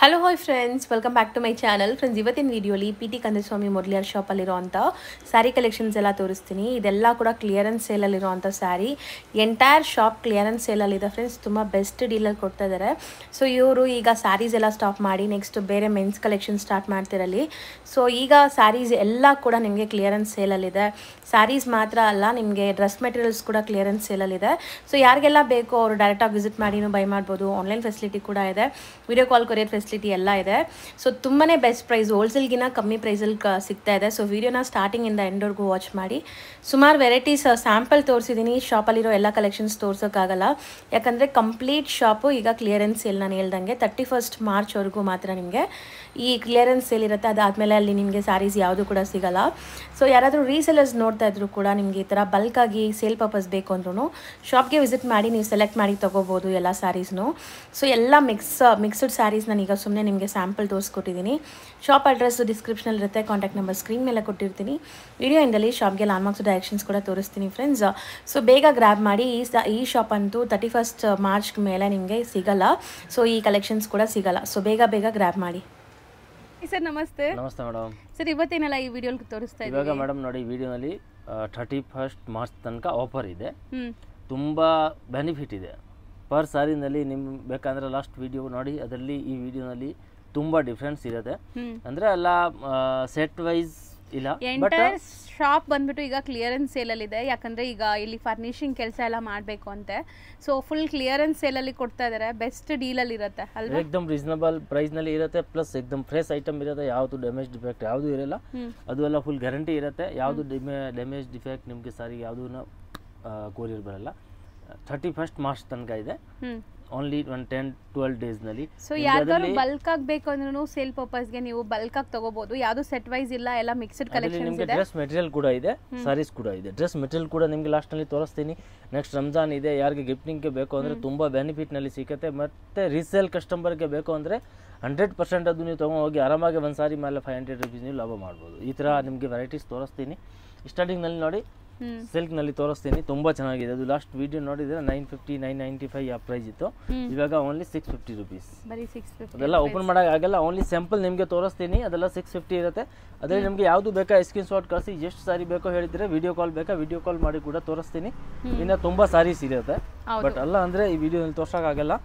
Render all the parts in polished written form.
Hello hi friends, welcome back to my channel. Friends, ಇವತ್ತಿನ ವಿಡಿಯೋಲಿ P T Kandaswamy Mudaliar ಶಾಪಲ್ಲಿರೋಂಥ sari collections ಎಲ್ಲ ತೋರಿಸ್ತೀನಿ. ಇದೆಲ್ಲ ಕೂಡ ಕ್ಲಿಯರೆನ್ಸ್ ಸೇಲಲ್ಲಿರೋಂಥ ಸ್ಯಾರಿ. ಎಂಟೈರ್ ಶಾಪ್ ಕ್ಲಿಯರೆನ್ಸ್ ಸೇಲಲ್ಲಿದೆ ಫ್ರೆಂಡ್ಸ್. ತುಂಬ ಬೆಸ್ಟ್ ಡೀಲಲ್ಲಿ ಕೊಡ್ತಾ ಇದ್ದಾರೆ. ಸೊ ಇವರು ಈಗ ಸ್ಯಾರೀಸ್ ಎಲ್ಲ ಸ್ಟಾಪ್ ಮಾಡಿ ನೆಕ್ಸ್ಟ್ ಬೇರೆ ಮೆನ್ಸ್ ಕಲೆಕ್ಷನ್ ಸ್ಟಾರ್ಟ್ ಮಾಡ್ತಿರಲಿ. ಸೊ ಈಗ ಸ್ಯಾರೀಸ್ ಎಲ್ಲ ಕೂಡ ನಿಮಗೆ ಕ್ಲಿಯರೆನ್ಸ್ ಸೇಲಲ್ಲಿದೆ. ಸ್ಯಾರೀಸ್ ಮಾತ್ರ ಅಲ್ಲ, ನಿಮಗೆ ಡ್ರೆಸ್ ಮೆಟೀರಿಯಲ್ಸ್ ಕೂಡ ಕ್ಲಿಯರೆನ್ಸ್ ಸೇಲಲ್ಲಿದೆ. ಸೊ ಯಾರಿಗೆಲ್ಲ ಬೇಕೋ ಅವರು ಡೈರೆಕ್ಟಾಗಿ ವಿಸಿಟ್ ಮಾಡಿನೂ ಬೈ ಮಾಡ್ಬೋದು. ಆನ್ಲೈನ್ ಫೆಸಿಲಿಟಿ ಕೂಡ ಇದೆ, ವಿಡಿಯೋ ಕಾಲ್ ಕೊರಿಯರ್ ಫೆಸಿಲಿಟಿ ಎಲ್ಲ ಇದೆ. ಸೊ ತುಂಬಾ ಬೆಸ್ಟ್ ಪ್ರೈಸ್, ಹೋಲ್ಸೇಲ್ಗಿನ ಕಮ್ಮಿ ಪ್ರೈಸಲ್ಲಿ ಸಿಗ್ತಾ ಇದೆ. ಸೊ ವಿಡಿಯೋನ ಸ್ಟಾರ್ಟಿಂಗಿಂದ ಎಂಡ್ವರೆಗೂ ವಾಚ್ ಮಾಡಿ. ಸುಮಾರು ವೆರೈಟೀಸ್ ಸ್ಯಾಂಪಲ್ ತೋರಿಸಿದ್ದೀನಿ. ಶಾಪಲ್ಲಿರೋ ಎಲ್ಲ ಕಲೆಕ್ಷನ್ಸ್ ತೋರ್ಸೋಕ್ಕಾಗಲ್ಲ, ಯಾಕಂದರೆ ಕಂಪ್ಲೀಟ್ ಶಾಪು ಈಗ ಕ್ಲಿಯರೆನ್ಸ್ ಸೇಲ್ ನಾನು ಹೇಳ್ದಂಗೆ 31 ಮಾರ್ಚ್ವರೆಗೂ ಮಾತ್ರ ನಿಮಗೆ ಈ ಕ್ಲಿಯರೆನ್ಸ್ ಸೇಲ್ ಇರುತ್ತೆ. ಅದಾದಮೇಲೆ ಅಲ್ಲಿ ನಿಮಗೆ ಸ್ಯಾರೀಸ್ ಯಾವುದು ಕೂಡ ಸಿಗಲ್ಲ. ಸೊ ಯಾರಾದರೂ ರೀಸೆಲರ್ಸ್ ನೋಡ್ತಾ ಇದ್ರು ಕೂಡ ನಿಮಗೆ ಈ ಥರ ಬಲ್ಕಾಗಿ ಸೇಲ್ ಪರ್ಪಸ್ ಬೇಕು ಅಂದ್ರೂ ಶಾಪ್ಗೆ ವಿಸಿಟ್ ಮಾಡಿ ನೀವು ಸೆಲೆಕ್ಟ್ ಮಾಡಿ ತೊಗೋಬೋದು ಎಲ್ಲ ಸ್ಯಾರೀಸ್ನು. ಸೊ ಎಲ್ಲ ಮಿಕ್ಸ್ಡ್ ಸ್ಯಾರೀಸ್ ನಾನೀಗ ಸುಮ್ಮನೆ ನಿಮಗೆ ಸ್ಯಾಂಪಲ್ ತೋರಿಸ್ಕೊಟ್ಟಿದ್ದೀನಿ. ಶಾಪ್ ಅಡ್ರೆಸ್ ಡಿಸ್ಕ್ರಿಪ್ಷನಲ್ಲಿ ಇರುತ್ತೆ, ಕಾಂಟ್ಯಾಕ್ಟ್ ನಂಬರ್ ಸ್ಕ್ರೀನ್ ಮೇಲೆ ಕೊಟ್ಟಿರ್ತೀನಿ. ವಿಡಿಯೋ ಇಂದಲ್ಲಿ ಶಾಪ್ಗೆ ಲ್ಯಾಂಡ್ಮಾರ್ಕ್ಸ್ ಡೈರೆಕ್ಷನ್ಸ್ ಕೂಡ ತೋರಿಸ್ತೀನಿ ಫ್ರೆಂಡ್ಸ್. ಸೊ ಬೇಗ ಗ್ರ್ಯಾಬ್ ಮಾಡಿ. ಈ ಶಾಪ್ ಅಂತೂ 31 ಮಾರ್ಚ್ ಮೇಲೆ ನಿಮಗೆ ಸಿಗಲ್ಲ. ಸೊ ಈ ಕಲೆಕ್ಷನ್ಸ್ ಕೂಡ ಸಿಗಲ್ಲ. ಸೊ ಬೇಗ ಗ್ರ್ಯಾಬ್ ಮಾಡಿ. ಸರ್ ನಮಸ್ತೆ. ನಮಸ್ತೆ ಮೇಡಮ್. ಸರ್ ಇವತ್ತೇನೆಲ್ಲ ಈ ವಿಡಿಯೋಲಿ ತೋರಿಸ್ತಾ ಇದ್ದೀವಿ? ಇವಾಗ ಮೇಡಮ್ ನೋಡಿ, ವಿಡಿಯೋನಲ್ಲಿ 31 ಮಾರ್ಚ್ ತನಕ ಆಫರ್ ಇದೆ. ತುಂಬ ಬೆನಿಫಿಟ್ ಇದೆ ಪರ್ ಸ್ಯಾರಿನಲ್ಲಿ. ನಿಮ್ಗೆ ಬೇಕಂದ್ರೆ ಲಾಸ್ಟ್ ವಿಡಿಯೋ ನೋಡಿ, ಅದರಲ್ಲಿ ಈ ವಿಡಿಯೋನಲ್ಲಿ ತುಂಬ ಡಿಫ್ರೆನ್ಸ್ ಇರುತ್ತೆ. ಅಂದರೆ ಎಲ್ಲ ಸೆಟ್ ವೈಸ್ ಇಲ್ಲ, ಬಟ್ ಶಾಪ್ ಬಂದ್ಬಿಟ್ಟು ಈಗ ಕ್ಲಿಯರೆನ್ಸ್ ಸೇಲಲ್ಲಿದೆ. ಯಾಕಂದರೆ ಈಗ ಇಲ್ಲಿ ಫರ್ನಿಷಿಂಗ್ ಕೆಲಸ ಎಲ್ಲ ಮಾಡಬೇಕು ಅಂತೆ. ಸೊ ಫುಲ್ ಕ್ಲಿಯರೆನ್ಸ್ ಸೇಲಲ್ಲಿ ಕೊಡ್ತಾ ಇದ್ದಾರೆ. ಬೆಸ್ಟ್ ಡೀಲಲ್ಲಿ ಇರುತ್ತೆ ಅಲ್ವಾ? ಏಕ್ದಮ್ ರೀಸನಬಲ್ ಪ್ರೈಸ್ನಲ್ಲಿ ಇರುತ್ತೆ. ಪ್ಲಸ್ ಏಕ್ದಮ್ ಫ್ರೆಶ್ ಐಟಮ್ ಇರುತ್ತೆ. ಯಾವುದು ಡ್ಯಾಮೇಜ್ ಡಿಫೆಕ್ಟ್ ಯಾವುದು ಇರಲ್ಲ. ಅದು ಎಲ್ಲ ಫುಲ್ ಗ್ಯಾರಂಟಿ ಇರುತ್ತೆ. ಯಾವುದು ಡ್ಯಾಮೇಜ್ ಡಿಫೆಕ್ಟ್ ನಿಮಗೆ ಸಾರಿಗೆ ಯಾವುದೂ ಕೊರಿಯರ್ ಬರಲ್ಲ. 31 ಮಾರ್ಚ್ ತನಕ ಇದೆ. ಓನ್ಲಿ 10-12 ಡೇಸ್ನಲ್ಲಿ. ಸೊ ಯಾರಿಗಾದ್ರು ಬಲ್ಕ್ ಆಗಿ ಬೇಕು ಅಂದ್ರೂ ಸೇಲ್ ಪರ್ಪಸ್ಗೆ ನೀವು ಬಲ್ಕ್ ಆಗಿ ತಗೋಬಹುದು. ಯಾವುದು ಸೆಟ್ ವೈಸ್ ಇಲ್ಲ, ಎಲ್ಲ ಮಿಕ್ಸ್ಡ್ ಕಲೆಕ್ಷನ್ಸ್ ಇದೆ. ಡ್ರೆಸ್ ಮೆಟೀರಿಯಲ್ ಕೂಡ ಇದೆ, ಸಾರೀಸ್ ಕೂಡ ಇದೆ. ಡ್ರೆಸ್ ಮೆಟೀರಿಯಲ್ ಕೂಡ ನಿಮಗೆ ಲಾಸ್ಟ್ನಲ್ಲಿ ತೋರಿಸ್ತೀನಿ. ನೆಕ್ಸ್ಟ್ ರಂಜಾನ್ ಇದೆ, ಯಾರಿಗೆ ಗಿಫ್ಟಿಂಗ್ಗೆ ಬೇಕು ಅಂದರೆ ತುಂಬ ಬೆನಿಫಿಟ್ನಲ್ಲಿ ಸಿಗುತ್ತೆ. ಮತ್ತು ರೀಸೇಲ್ ಕಸ್ಟಮರ್ಗೆ ಬೇಕು ಅಂದರೆ 100% ಅದು ನೀವು ತೊಗೊಂಡೋಗಿ ಆರಾಮಾಗಿ ಒಂದು ಸಾರಿ ಮೇಲೆ 500 rupees ನೀವು ಲಾಭ ಮಾಡ್ಬೋದು. ಈ ಥರ ನಿಮಗೆ ವೆರೈಟೀಸ್ ತೋರಿಸ್ತೀನಿ. ಸ್ಟಾರ್ಟಿಂಗ್ನಲ್ಲಿ ನೋಡಿ ಸಿಲ್ಕ್ನಲ್ಲಿ ತೋರಿಸ್ತೀನಿ. ತುಂಬ ಚೆನ್ನಾಗಿದೆ. ಅದು ಲಾಸ್ಟ್ ವಿಡಿಯೋ ನೋಡಿದರೆ 950, 995 ಆ ಪ್ರೈಸ್ ಇತ್ತು. ಇವಾಗ ಓನ್ಲಿ 650 rupees. ಅದೆಲ್ಲ ಓಪನ್ ಮಾಡೋಕ್ಕಾಗಲ್ಲ. ಓನ್ಲಿ ಸ್ಯಾಂಪಲ್ ನಿಮಗೆ ತೋರಿಸ್ತೀನಿ. ಅದೆಲ್ಲ 650 ಇರುತ್ತೆ. ಅದರಲ್ಲಿ ನಿಮಗೆ ಯಾವುದು ಬೇಕಾ ಸ್ಕ್ರೀನ್ ಶಾಟ್ ಕಳಿಸಿ. ಎಷ್ಟು ಸಾರಿ ಬೇಕೋ ಹೇಳಿದರೆ ವಿಡಿಯೋ ಕಾಲ್ ಬೇಕಾ ವಿಡಿಯೋ ಕಾಲ್ ಮಾಡಿ ಕೂಡ ತೋರಿಸ್ತೀನಿ. ಇನ್ನು ತುಂಬ ಸಾರೀಸ್ ಇರುತ್ತೆ, ಬಟ್ ಅಲ್ಲ ಅಂದರೆ ಈ ವಿಡಿಯೋನಲ್ಲಿ ತೋರ್ಸೋಕ್ಕಾಗಲ್ಲ.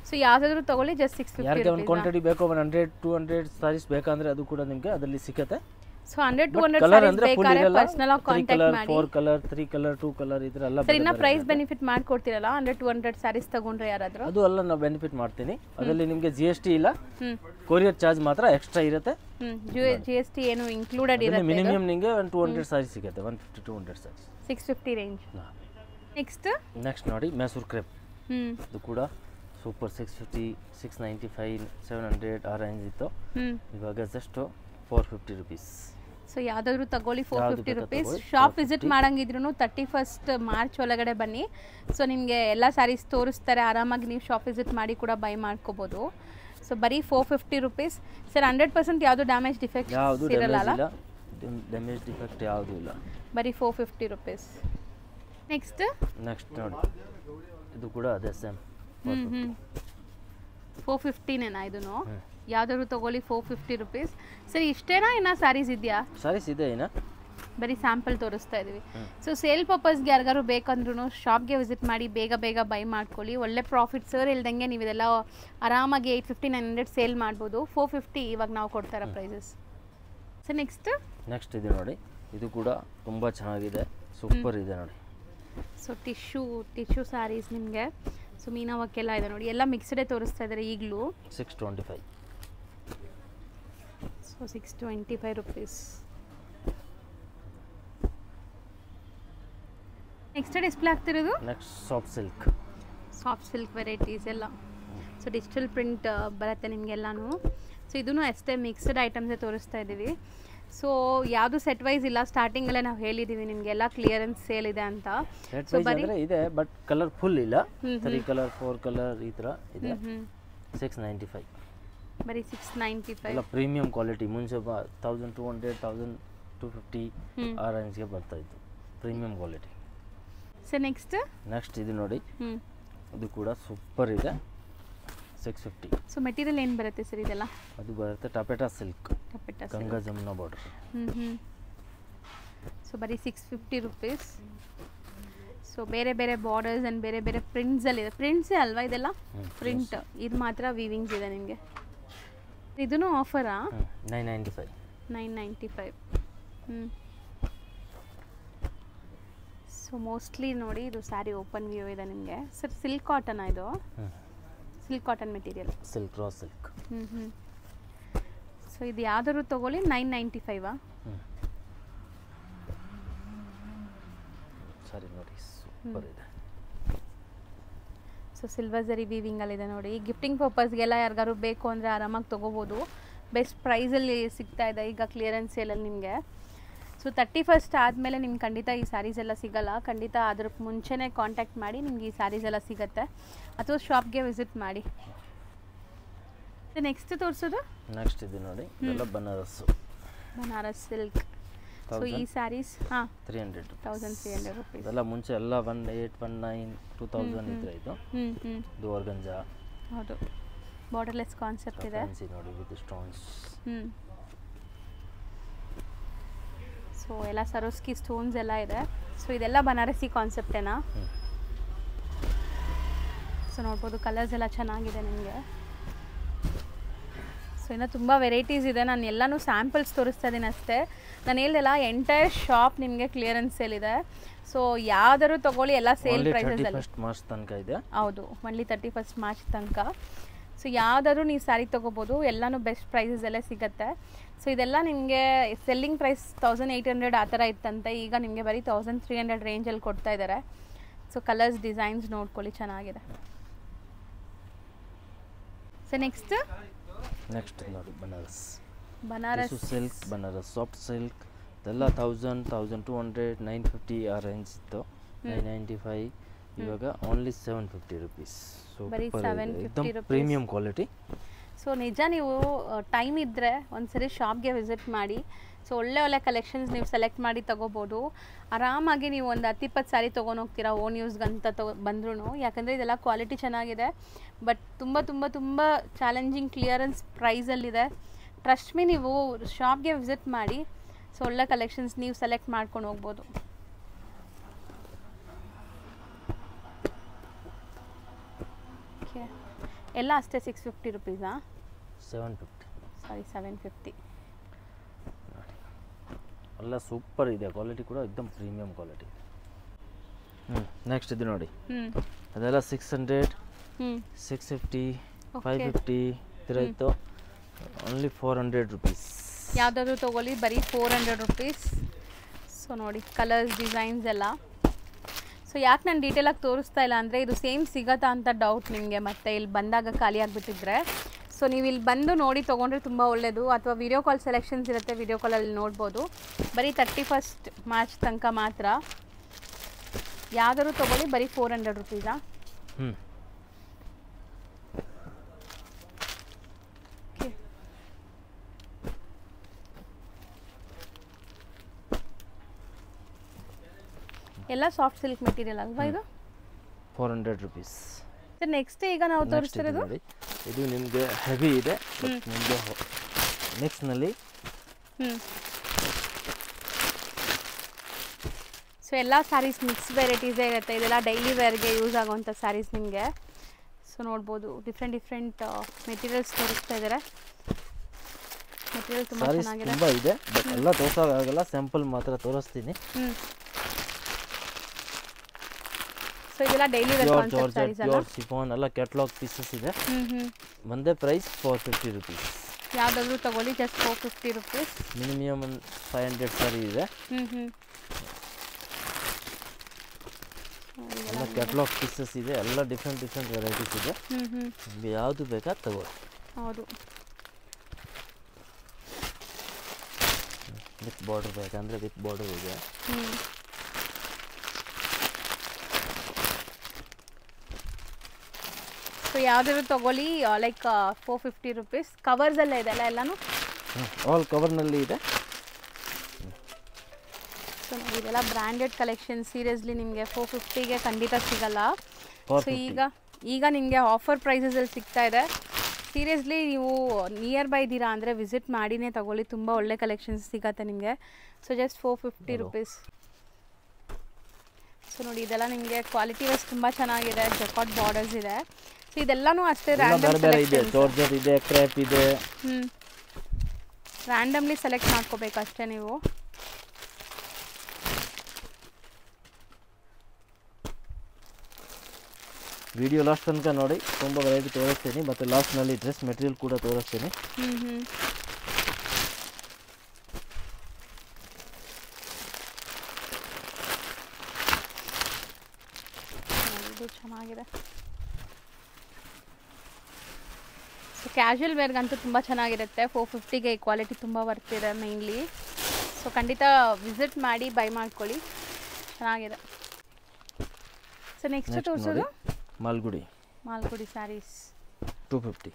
ಸೊ ಯಾವ್ದಾದ್ರು ತಗೊಳ್ಳಿ, ಜಸ್ಟ್ 650. ಯಾರಿಗೆ ಒಂದು ಕ್ವಾಂಟಿಟಿ ಬೇಕೋ 100-200 ಸಾರೀಸ್ ಬೇಕಂದ್ರೆ ಅದು ಕೂಡ ನಿಮಗೆ ಅದರಲ್ಲಿ ಸಿಗುತ್ತೆ. ಸೊ 100-200 ಕಲರ್ ಅಂದ್ರೆ ಫುಲ್ ಬೇಕಾದ್ರೆ ಇರಲ್ಲ. ಪರ್ಸನಲ್ ಆಗಿ 3 ಕಾಂಟ್ಯಾಕ್ಟ್ ಕಲರ್, ಮಾಡಿ. 4 ಕಲರ್, 3 ಕಲರ್, 2 ಕಲರ್ ಈ ಥರ ಎಲ್ಲ ಸರ್ ಇನ್ನ ಪ್ರೈಸ್ ಬೆನಿಫಿಟ್ ಮಾಡ್ಕೊಡ್ತೀರಲ್ಲ 100-200 ಸ್ಯಾರೀಸ್ ತಗೊಂಡ್ರೆ ಯಾರಾದ್ರೂ? ಅದು ಎಲ್ಲ ನಾವು ಬೆನಿಫಿಟ್ ಮಾಡ್ತೀನಿ. ಅದರಲ್ಲಿ ನಿಮಗೆ GST ಇಲ್ಲ, ಕೊರಿಯರ್ ಚಾರ್ಜ್ ಮಾತ್ರ ಎಕ್ಸ್ಟ್ರಾ ಇರುತ್ತೆ. GST ಏನು ಇನ್ಕ್ಲೂಡೆಡ್ ಇರುತ್ತೆ. ಮಿನಿಮಮ್ ನಿಮಗೆ 200 ಸಾರೀಸ್ ಸಿಗುತ್ತೆ. 150-200 ಸಾರೀಸ್ 650 ರೇಂಜ್. ನೆಕ್ಸ್ಟ್ ನೋಡಿ ಮೈಸೂರ್ ಕ್ರೇಪ್. ಇದು ಕೂಡ ಸೂಪರ್ 650, 695, 700 ಆ ರೇಂಜ್ ಇತ್ತು. ಇವಾಗ ಜಸ್ಟ್ 450 rupees. ಸೊ ಯಾವ್ದಾದ್ರು ತಗೊಳ್ಳಿ, 450 rupees. ಶಾಪ್ ವಿಸಿಟ್ ಮಾಡಂಗಿದ್ರು 31 ಮಾರ್ಚ್ ಒಳಗಡೆ ಬನ್ನಿ. ಸೊ ನಿಮಗೆ ಎಲ್ಲ ಸ್ಯಾರೀಸ್ ತೋರಿಸ್ತಾರೆ. ಆರಾಮಾಗಿ ನೀವು ಶಾಪ್ ವಿಸಿಟ್ ಮಾಡಿ ಕೂಡ ಬೈ ಮಾಡ್ಕೋಬೋದು. ಸೊ ಬರೀ 450 rupees. ಸರ್ 100% ಯಾವುದು ಡ್ಯಾಮೇಜ್ ಡಿಫೆಕ್ಟ್ ಇರಲ್ಲ? ಡ್ಯಾಮೇಜ್ ಡಿಫೆಕ್ಟ್ ಯಾವುದು ಇಲ್ಲ. ಬರೀ 450 rupees. ನೆಕ್ಸ್ಟ್ ನೋಡಿ, ಇದು ಕೂಡ ಅದೇ ಸೇಮ್ 450ನೇನಾ? ಇದನ್ನು ಯಾವ್ದಾದ್ರು ತಗೊಳ್ಳಿ 450 rupees. ಸರಿ, ಇಷ್ಟೇನಾ? ಇನ್ನ ಸ್ಯಾರೀಸ್ ಇದೆಯಾ? ಸಾರೀಸ್ ಇದೆ, ಇನ್ನ ಬರೀ ಸ್ಯಾಂಪಲ್ ತೋರಿಸ್ತಾ ಇದೀವಿ. ಸೊ ಸೇಲ್ ಪರ್ಪಸ್ಗೆ ಯಾರಿಗಾರು ಬೇಕಂದ್ರೂ ಶಾಪ್ಗೆ ವಿಸಿಟ್ ಮಾಡಿ ಬೇಗ ಬೈ ಮಾಡ್ಕೊಳ್ಳಿ. ಒಳ್ಳೆ ಪ್ರಾಫಿಟ್. ಸರ್ ಹೇಳ್ದಂಗೆ ನೀವು ಇದೆಲ್ಲ ಆರಾಮಾಗಿ 850-900 ಸೇಲ್ ಮಾಡ್ಬೋದು. 450 ಇವಾಗ ನಾವು ಕೊಡ್ತಾರ ಪ್ರೈಸಸ್. ಸೊ ನೆಕ್ಸ್ಟ್ ಇದೆ ನೋಡಿ, ಇದು ಕೂಡ ತುಂಬ ಚೆನ್ನಾಗಿದೆ, ಸೂಪರ್ ಇದೆ ನೋಡಿ. ಸೊ ಟಿಶ್ಯೂ ಸ್ಯಾರೀಸ್ ನಿಮಗೆ. ಸೊ ಮೀನಾ ವರ್ಕೆಲ್ಲ ಇದೆ ನೋಡಿ, ಎಲ್ಲ ಮಿಕ್ಸ್ಡೇ ತೋರಿಸ್ತಾ ಇದ್ದಾರೆ ಈಗಲೂ. 625. So 625 rupees. ನೆಕ್ಸ್ಟ್ ಡಿಸ್ಪ್ಲೇ ಆಗ್ತಿರೋದು ನೆಕ್ಸ್ಟ್ ಸಾಫ್ಟ್ ಸಿಲ್ಕ್ ವೆರೈಟೀಸ್ ಎಲ್ಲ. ಸೊ ಡಿಜಿಟಲ್ ಪ್ರಿಂಟ್ ಬರುತ್ತೆ ನಿಮಗೆಲ್ಲಾನು. ಸೊ ಇದೂ ಅಷ್ಟೇ ಮಿಕ್ಸ್ಡ್ ಐಟಮ್ಸೇ ತೋರಿಸ್ತಾ ಇದ್ದೀವಿ. ಸೊ ಯಾವುದು ಸೆಟ್ ವೈಸ್ ಇಲ್ಲ. ಸ್ಟಾರ್ಟಿಂಗಲ್ಲೇ ನಾವು ಹೇಳಿದ್ದೀವಿ ನಿಮಗೆಲ್ಲ ಕ್ಲಿಯರೆನ್ಸ್ ಸೇಲ್ ಇದೆ ಅಂತ. ಸೊ ಬರೀ ಇದೆ, ಬಟ್ ಕಲರ್ ಫುಲ್ ಇಲ್ಲ. 3 ಕಲರ್, 4 ಕಲರ್ ಈ ಥರ ಇದೆ. 695. ಬರೀ 695. ಎಲ್ಲ ಪ್ರೀಮಿಯಂ ಕ್ವಾಲಿಟಿ. ಮುಂಚೆ 1200, 1250 ಆ ರೇಂಜ್ಗೆ ಬರ್ತಾ ಇತ್ತು. Premium quality. ಸೊ ನೆಕ್ಸ್ಟ್ ಇದು ನೋಡಿ, ಇದು ಕೂಡ ಸೂಪರ್ ಇದೆ. 650. ಸೊ ಮೆಟೀರಿಯಲ್ ಏನು ಬರುತ್ತೆ ಸರ್ ಇದೆಲ್ಲ? ಅದು ಬರುತ್ತೆ taffeta silk, taffeta Ganga Jamuna border. So ಬರೀ 650 ರುಪೀಸ್. ಸೊ ಬೇರೆ ಬೇರೆ ಬಾರ್ಡರ್ಸ್ ಆ್ಯಂಡ್ ಬೇರೆ ಬೇರೆ ಪ್ರಿಂಟ್ಸಲ್ಲಿದೆ. ಪ್ರಿಂಟ್ಸೇ ಅಲ್ವಾ ಇದೆಲ್ಲ? ಪ್ರಿಂಟ್ ಇದು ಮಾತ್ರ ವೀವಿಂಗ್ಸ್ ಇದೆ ನಿಮಗೆ. ಇದೂ ಆಫರಾ? 995. 995. ಸೊ ಮೋಸ್ಟ್ಲಿ ನೋಡಿ ಇದು ಸ್ಯಾರಿ ಓಪನ್ ವ್ಯೂ ಇದೆ ನಿಮಗೆ. ಸರ್ ಸಿಲ್ಕ್ ಕಾಟನ್ ಇದು? Silk cotton material, silk raw silk. So ಇದು ಯಾವ್ದಾದ್ರು ತೊಗೊಳ್ಳಿ 995. ಸರಿ ನೋಡಿ, ಸೂಪರ್ ಇದೆ. ಸೊ ಸಿಲ್ವರ್ ಜರಿ ವೀವಿಂಗಲ್ಲಿದೆ ನೋಡಿ. ಗಿಫ್ಟಿಂಗ್ ಪರ್ಪಸ್ಗೆಲ್ಲ ಯಾರಿಗಾರು ಬೇಕು ಅಂದರೆ ಆರಾಮಾಗಿ ತೊಗೋಬೋದು. ಬೆಸ್ಟ್ ಪ್ರೈಸಲ್ಲಿ ಸಿಗ್ತಾ ಇದೆ ಈಗ ಕ್ಲಿಯರೆನ್ಸ್ ಸೇಲಲ್ಲಿ ನಿಮಗೆ. ಸೊ 31st ಆದಮೇಲೆ ನಿಮ್ಗೆ ಖಂಡಿತ ಈ ಸ್ಯಾರೀಸ್ ಎಲ್ಲ ಸಿಗೋಲ್ಲ. ಖಂಡಿತ ಅದ್ರ ಮುಂಚೆನೇ ಕಾಂಟ್ಯಾಕ್ಟ್ ಮಾಡಿ, ನಿಮ್ಗೆ ಈ ಸ್ಯಾರೀಸ್ ಎಲ್ಲ ಸಿಗುತ್ತೆ. ಅಥವಾ ಶಾಪ್ಗೆ ವಿಸಿಟ್ ಮಾಡಿ. ನೆಕ್ಸ್ಟ್ ತೋರಿಸೋದು? ನೆಕ್ಸ್ಟ್ ಇದು ನೋಡಿ, ಇದೆಲ್ಲ ಬನಾರಸ್. ಬನಾರಸ್ ಸಿಲ್ಕ್. ಸೊ ಈ ಸ್ಯಾರೀಸ್ 300. 1300 ರುಪೀಸ್. ಇದೆಲ್ಲ ಮುಂಚೆ ಎಲ್ಲ 1819 2000 ಇದ್ರೆ ಇದು ಇದು ಆರ್ಗಂಜಾ. ಹೌದು, ಬಾರ್ಡರ್ಲೆಸ್ ಕಾನ್ಸೆಪ್ಟ್ ಇದೆ ನೋಡಿ ವಿತ್ ಸ್ಟೋನ್ಸ್. ಸೊ ಎಲ್ಲ ಸರೋಸ್ಕಿ ಸ್ಟೋನ್ಸ್ ಎಲ್ಲ ಇದೆ. ಸೊ ಇದೆಲ್ಲ ಬನಾರಸಿ ಕಾನ್ಸೆಪ್ಟೇನಾ? ಸೊ ನೋಡ್ಬೋದು ಕಲರ್ಸ್ ಎಲ್ಲ ಚೆನ್ನಾಗಿದೆ ನಿಮಗೆ. ಸೊ ಇನ್ನೂ ತುಂಬ ವೆರೈಟೀಸ್ ಇದೆ. ನಾನು ಎಲ್ಲನೂ ಸ್ಯಾಂಪಲ್ಸ್ ತೋರಿಸ್ತಾ ಇದ್ದೀನಿ ಅಷ್ಟೇ. ನಾನು ಹೇಳ್ದೆಲ್ಲ ಎಂಟೈರ್ ಶಾಪ್ ನಿಮಗೆ ಕ್ಲಿಯರೆನ್ಸ್ ಸೇಲ್ ಇದೆ. ಸೊ ಯಾವ್ದಾದ್ರು ತೊಗೊಳ್ಳಿ, ಎಲ್ಲ ಸೇಲ್ ಪ್ರೈಸಲ್ಲಿ. ಮಾರ್ಚ್ ತನಕ ಇದೆ. ಹೌದು, ಓನ್ಲಿ 31st ಮಾರ್ಚ್ ತನಕ. ಸೊ ಯಾವುದಾದ್ರೂ ನೀವು ಸ್ಯಾರಿ ತೊಗೋಬೋದು, ಎಲ್ಲನೂ ಬೆಸ್ಟ್ ಪ್ರೈಸಲ್ಲೇ ಸಿಗುತ್ತೆ. ಸೊ ಇದೆಲ್ಲ ನಿಮಗೆ ಸೆಲ್ಲಿಂಗ್ ಪ್ರೈಸ್ 1800 ಆ ಥರ ಇತ್ತಂತೆ. ಈಗ ನಿಮಗೆ ಬರೀ 1300 ರೇಂಜಲ್ಲಿ ಕೊಡ್ತಾ ಇದ್ದಾರೆ. ಸೊ ಕಲರ್ಸ್ ಡಿಸೈನ್ಸ್ ನೋಡ್ಕೊಳ್ಳಿ, ಚೆನ್ನಾಗಿದೆ. ಸೊ ನೆಕ್ಸ್ಟ್ ನೋಡಿ Banaras. Banaras silk, Banaras soft silk. ಇದೆಲ್ಲ 1000, 1200, 950 ಆ ರೇಂಜ್ ಇತ್ತು. 995. ಇವಾಗ ಓನ್ಲಿ 750 ರುಪೀಸ್. ಬರೀ 750 ರುಪೀಸ್. Premium quality. ಸೊ ನಿಜ ನೀವು ಟೈಮ್ ಇದ್ದರೆ ಒಂದ್ಸರಿ ಶಾಪ್ಗೆ ವಿಸಿಟ್ ಮಾಡಿ. ಸೊ ಒಳ್ಳೆ ಒಳ್ಳೆ ಕಲೆಕ್ಷನ್ಸ್ ನೀವು ಸೆಲೆಕ್ಟ್ ಮಾಡಿ ತೊಗೋಬೋದು. ಆರಾಮಾಗಿ ನೀವು ಒಂದು 10-20 ಸ್ಯಾರಿ ತೊಗೊಂಡು ಹೋಗ್ತೀರಾ ಓನ್ ಯೂಸ್ಗಂತ ಬಂದ್ರೂ. ಯಾಕಂದರೆ ಇದೆಲ್ಲ ಕ್ವಾಲಿಟಿ ಚೆನ್ನಾಗಿದೆ. ಬಟ್ ತುಂಬ ತುಂಬ ತುಂಬ ಚಾಲೆಂಜಿಂಗ್ ಕ್ಲಿಯರೆನ್ಸ್ ಪ್ರೈಸಲ್ಲಿದೆ. ಟ್ರಸ್ಟ್ ಮೀ, ನೀವು ಶಾಪ್ಗೆ ವಿಸಿಟ್ ಮಾಡಿ. ಸೊ ಒಳ್ಳೆ ಕಲೆಕ್ಷನ್ಸ್ ನೀವು ಸೆಲೆಕ್ಟ್ ಮಾಡ್ಕೊಂಡು ಹೋಗ್ಬೋದು. ಓಕೆ, ಎಲ್ಲ ಅಷ್ಟೇ 650 ರುಪೀಸಾ? 750. ಸಾರಿ 750. ಎಲ್ಲ ಸೂಪರ್ ಇದೆ, ಕ್ವಾಲಿಟಿ ಕೂಡ ಎಕ್ದಮ್ ಪ್ರೀಮಿಯಂ ಕ್ವಾಲಿಟಿ. ನೆಕ್ಸ್ಟ್ ಇದು ನೋಡಿ, ಅದೆಲ್ಲ 600, 650, 550 ಥರ ಇತ್ತು. Only 400 rupees. ಯಾವುದಾದ್ರೂ ತೊಗೊಳ್ಳಿ, ಬರೀ 400 ರುಪೀಸ್. ಸೊ ನೋಡಿ ಕಲರ್ಸ್ ಡಿಸೈನ್ಸ್ ಎಲ್ಲ. ಸೊ ಯಾಕೆ ನಾನು ಡೀಟೇಲಾಗಿ ತೋರಿಸ್ತಾ ಇಲ್ಲ ಅಂದರೆ ಇದು ಸೇಮ್ ಸಿಗತ್ತಾ ಅಂತ ಡೌಟ್ ನಿಮಗೆ. ಮತ್ತೆ ಇಲ್ಲಿ ಬಂದಾಗ ಖಾಲಿ ಆಗಿಬಿಟ್ಟಿದ್ರೆ ಸೊ ನೀವು ಇಲ್ಲಿ ಬಂದು ನೋಡಿ ತೊಗೊಂಡ್ರೆ ತುಂಬ ಒಳ್ಳೆಯದು. ಅಥವಾ ವಿಡಿಯೋ ಕಾಲ್ ಸೆಲೆಕ್ಷನ್ಸ್ ಇರುತ್ತೆ, ವಿಡಿಯೋ ಕಾಲಲ್ಲಿ ನೋಡ್ಬೋದು. ಬರೀ 31st ಮಾರ್ಚ್ ತನಕ ಮಾತ್ರ. ಯಾವ್ದಾದ್ರು ತೊಗೊಳ್ಳಿ, ಬರೀ 400 ರುಪೀಸಾ? ಎಲ್ಲ ಸಾಫ್ಟ್ ಸಿಲ್ಕ್ ಮೆಟೀರಿಯಲ್ ಅಲ್ವಾ ಇದು? 400 ರುಪೀಸ್. ನೆಕ್ಸ್ಟ್ ಈಗ ನಾವು ತೋರಿಸ್ತಿರೋದು ಇದು ನಿಮಗೆ ಹೆವಿ ಇದೆ. ನಿಮಗೆ ನೆಕ್ಸ್ಟ್ನಲ್ಲಿ ಸೊ ಎಲ್ಲ ಸ್ಯಾರೀಸ್ ಮಿಕ್ಸ್ ವೆರೈಟೀಸೇ ಇರುತ್ತೆ. ಇದೆಲ್ಲ ಡೈಲಿ ವೇರ್ಗೆ ಯೂಸ್ ಆಗುವಂಥ ಸ್ಯಾರೀಸ್ ನಿಮಗೆ. ಸೊ ನೋಡ್ಬೋದು ಡಿಫ್ರೆಂಟ್ ಮೆಟೀರಿಯಲ್ಸ್ ತೋರಿಸ್ತಾ ಇದ್ದಾರೆ. ಮೆಟೀರಿಯಲ್ ತುಂಬ ಚೆನ್ನಾಗಿದೆ. ತುಂಬ ಇದೆ, ಬಟ್ ಎಲ್ಲ ತೋರಿಸೋಕ್ಕಾಗಲ್ಲ, ಸ್ಯಾಂಪಲ್ ಮಾತ್ರ ತೋರಿಸ್ತೀನಿ. ಸೊ ಇದೆಲ್ಲ ಡೈಲಿ ವೇರ್ ಕಾನ್ಸೆಪ್ಟ್ ಸ್ಯಾರೀಸ್ ಅಲ್ಲ? ಪ್ಯೂರ್ ಶಿಫಾನ್ ಎಲ್ಲ ಕ್ಯಾಟಲಾಗ್ ಪೀಸಸ್ ಇದೆ. ಒಂದೇ ಪ್ರೈಸ್ 450 ರುಪೀಸ್. ಯಾವುದಾದ್ರೂ ತಗೊಳ್ಳಿ, ಜಸ್ಟ್ 450 ರುಪೀಸ್. ಮಿನಿಮಮ್ 500 ಸಾರಿ ಇದೆ. ಎಲ್ಲ ಕ್ಯಾಟಲಾಗ್ ಪೀಸಸ್ ಇದೆ, ಎಲ್ಲ ಡಿಫ್ರೆಂಟ್ ವೆರೈಟೀಸ್ ಇದೆ. ನಿಮಗೆ ಯಾವುದು ಬೇಕಾ ತಗೊಳ್ಳಿ. ಹೌದು, ವಿತ್ ಬಾರ್ಡರ್ ಬೇಕಂದ್ರೆ ವಿತ್ ಬಾರ್ಡರ್ ಇದೆ. ಸೊ ಯಾವುದಾದ್ರು ತಗೊಳ್ಳಿ, ಲೈಕ್ 450 ರುಪೀಸ್. ಕವರ್ಸಲ್ಲೇ ಇದೆ ಅಲ್ಲ ಎಲ್ಲನೂ? ಆಲ್ ಕವರ್ನಲ್ಲಿ ಇದೆ. ಸೊ ಇದೆಲ್ಲ ಬ್ರ್ಯಾಂಡೆಡ್ ಕಲೆಕ್ಷನ್. ಸೀರಿಯಸ್ಲಿ ನಿಮಗೆ 450ಗೆ ಖಂಡಿತ ಸಿಗಲ್ಲ. ಸೊ ಈಗ ಈಗ ನಿಮಗೆ ಆಫರ್ ಪ್ರೈಸಸಲ್ಲಿ ಸಿಗ್ತಾ ಇದೆ. ಸೀರಿಯಸ್ಲಿ ನೀವು ನಿಯರ್ ಬೈ ಇದ್ದೀರಾ ಅಂದರೆ ವಿಸಿಟ್ ಮಾಡಿನೇ ತಗೊಳ್ಳಿ, ತುಂಬ ಒಳ್ಳೆ ಕಲೆಕ್ಷನ್ಸ್ ಸಿಗತ್ತೆ ನಿಮಗೆ. So just 450 rupees. ಸೊ ನೋಡಿ ಇದೆಲ್ಲ ನಿಮಗೆ ಕ್ವಾಲಿಟಿ ವೈಸ್ ತುಂಬ ಚೆನ್ನಾಗಿದೆ, ಜಕಾಟ್ ಬಾರ್ಡರ್ಸ್ ಇದೆ. ಸೊ ಇದೆಲ್ಲನೂ ಅಷ್ಟೇ ರ್ಯಾಂಡಮ್ ಜಾರ್ಜೆಟ್ ಇದೆ, ಕ್ರೇಪ್ ಇದೆ. ರ್ಯಾಂಡಮ್ಲಿ ಸೆಲೆಕ್ಟ್ ಮಾಡ್ಕೋಬೇಕು ಅಷ್ಟೇ ನೀವು. ವಿಡಿಯೋ ಲಾಸ್ಟ್ ತನಕ ನೋಡಿ, ತುಂಬ ವೆರೈಟಿ ತೋರಿಸ್ತೀನಿ ಮತ್ತು ಲಾಸ್ಟ್ನಲ್ಲಿ ಡ್ರೆಸ್ ಮೆಟೀರಿಯಲ್ ಕೂಡ ತೋರಿಸ್ತೀನಿ. ಇದು ಚೆನ್ನಾಗಿದೆ. ಸೊ ಕ್ಯಾಶುವಲ್ ವೇರ್ಗಂತೂ ತುಂಬ ಚೆನ್ನಾಗಿರುತ್ತೆ. 450ಗೆ ಈ ಕ್ವಾಲಿಟಿ ತುಂಬ ಬರ್ತಿದೆ ಮೈನ್ಲಿ. ಸೊ ಖಂಡಿತ ವಿಸಿಟ್ ಮಾಡಿ ಬೈ ಮಾಡ್ಕೊಳ್ಳಿ, ಚೆನ್ನಾಗಿದೆ. ಸೊ ನೆಕ್ಸ್ಟ್ ತೋರಿಸೋದು ಮಾಲ್ಗುಡಿ ಸ್ಯಾರೀಸ್ 250.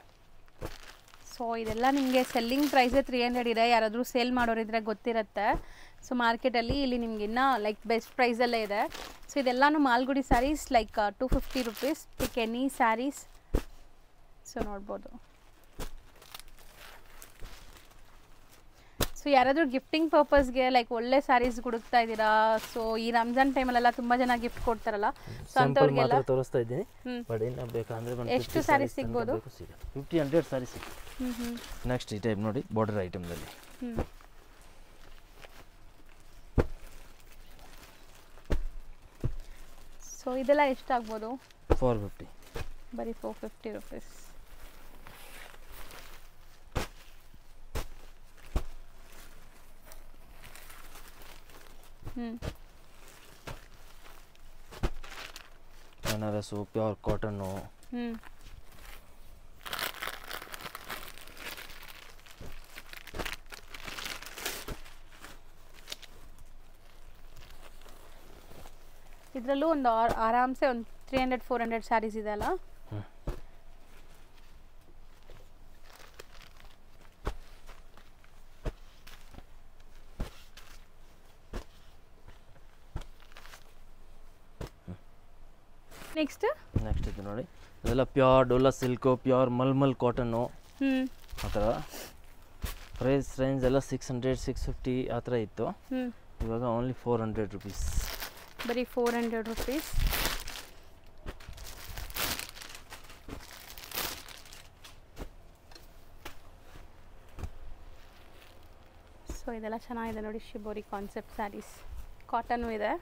ಸೊ ಇದೆಲ್ಲ ನಿಮಗೆ ಸೆಲ್ಲಿಂಗ್ ಪ್ರೈಸೇ 300 ಇದೆ. ಯಾರಾದರೂ ಸೇಲ್ ಮಾಡೋರಿದ್ರೆ ಗೊತ್ತಿರುತ್ತೆ. ಸೊ ಮಾರ್ಕೆಟಲ್ಲಿ ಇಲ್ಲಿ ನಿಮ್ಗೆ ಇನ್ನೂ ಲೈಕ್ ಬೆಸ್ಟ್ ಪ್ರೈಸಲ್ಲೇ ಇದೆ. ಸೊ ಇದೆಲ್ಲನೂ Malgudi saris like 250 rupees. Pick any saris. So ನೋಡ್ಬೋದು. ಸೊ ಯಾರಾದರೂ ಗಿಫ್ಟಿಂಗ್ ಪರ್ಪಸ್ಗೆ ಲೈಕ್ ಒಳ್ಳೆ ಸ್ಯಾರೀಸ್ ಹುಡುಕ್ತಾ ಇದ್ದೀರಾ, ಸೊ ಈ ರಂಜಾನ್ ಟೈಮಲ್ಲೆಲ್ಲ ತುಂಬ ಜನ ಗಿಫ್ಟ್ ಕೊಡ್ತಾರಲ್ಲ, ಸೊ ಅಂಥವ್ರಿಗೆಲ್ಲ ತೋರಿಸ್ತಾ ಇದ್ದೀನಿ. ಬಟ್ ಇನ್ನು ಬೇಕಂದ್ರೆ ಎಷ್ಟು ಸ್ಯಾರೀಸ್ ಸಿಗ್ಬೋದು? 50-100 ಸ್ಯಾರೀಸ್ ಸಿಗುತ್ತೆ. ನೆಕ್ಸ್ಟ್ ಈ ಟೈಪ್ ನೋಡಿ, ಬಾರ್ಡರ್ ಐಟಮ್ದಲ್ಲಿ. ಸೊ ಇದೆಲ್ಲ ಎಷ್ಟಾಗ್ಬೋದು? 450. ಬರೀ 450 ರುಪೀಸ್. ಬನಾರಸು, pure cotton. ಇದರಲ್ಲೂ ಒಂದು ಆರಾಮ್ಸೆ ಒಂದು 300-400 ಸ್ಯಾರೀಸ್ ಇದೆ ಅಲ್ಲ. ನೆಕ್ಸ್ಟ್ ಇದು ನೋಡಿ, ಇದೆಲ್ಲ pure Dhola silk, pure mulmul cotton. ಆ ಥರ ಪ್ರೈಸ್ ರೇಂಜ್ ಎಲ್ಲ 600-650 ಆ ಥರ ಇತ್ತು. ಇವಾಗ ಓನ್ಲಿ 400 ರುಪೀಸ್. ಬರೀ 400 ರುಪೀಸ್. ಸೊ ಇದೆಲ್ಲ ಚೆನ್ನಾಗಿದೆ ನೋಡಿ, ಶಿಬೋರಿ ಕಾನ್ಸೆಪ್ಟ್ ಸ್ಯಾರೀಸ್. ಕಾಟನ್ನು ಇದೆ.